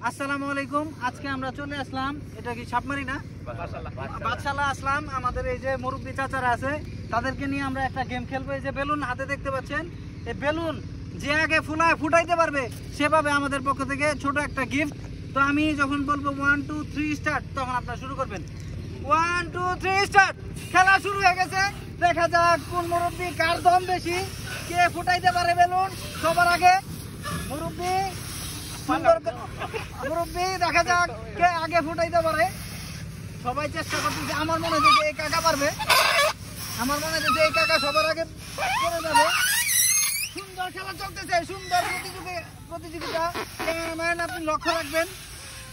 আসসালামু আলাইকুম। আজকে আমরা চলে আসলাম, এটা কি সাপমারি না, বাদশালা আসলাম। আমাদের এই যে মুরব্বী চাচারা আছে, তাদেরকে নিয়ে আমরা একটা গেম খেলবো। এই যে বেলুন হাতে দেখতে পাচ্ছেন, এই বেলুন যে আগে ফুটাইতে পারবে সেভাবে আমাদের পক্ষ থেকে ছোট একটা গিফট। তো আমি যখন বলবো 1 2 3 স্টার্ট, তখন আপনারা শুরু করবেন। 1 2 3 স্টার্ট। খেলা শুরু হয়ে গেছে। দেখা যাক কোন মুরব্বী কার দম বেশি, কে ফুটাইতে পারে বেলুন সবার আগে। মুরব্বী দেখা যাক কে আগে ফুটাইতে পারে। সবাই চেষ্টা করতেছে। আমার মনে হচ্ছে এই কাকা পারবে, আমার মনে হচ্ছে এই কাকা সবার আগে করে যাবে। সুন্দর খেলা চলতেছে, সুন্দর প্রতিযোগিতা। ক্যামেরাম্যান আপনি লক্ষ্য রাখবেন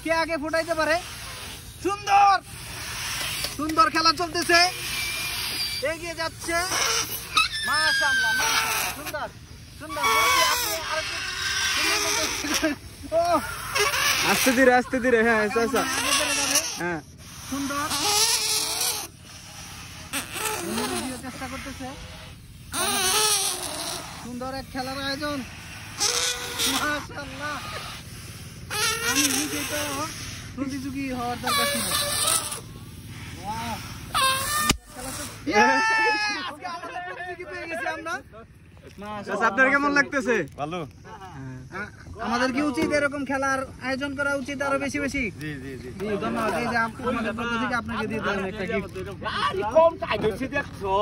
কে আগে ফুটাইতে পারে। সুন্দর সুন্দর খেলা চলতেছে, এগিয়ে যাচ্ছে। মাশাআল্লাহ মাশাআল্লাহ, সুন্দর সুন্দর। আস্তে ধীরে হ্যাঁ হ্যাঁ সুন্দর চেষ্টা করতেছে। সুন্দর এক খেলার আয়োজন, মাশাআল্লাহ। আমি নিজে তো প্রতিযোগী হওয়ার দরকার ছিল। আপনার কেমন লাগতেছে? ভালো। আমাদের কি উচিত এরকম খেলার আয়োজন করা উচিত আরো বেশি বেশি? জি জি জি ধন্যবাদ। এই যে আমাদের পক্ষ থেকে আপনাকে দিয়ে দেবেন একটা গিফট। কম চাই দেখছো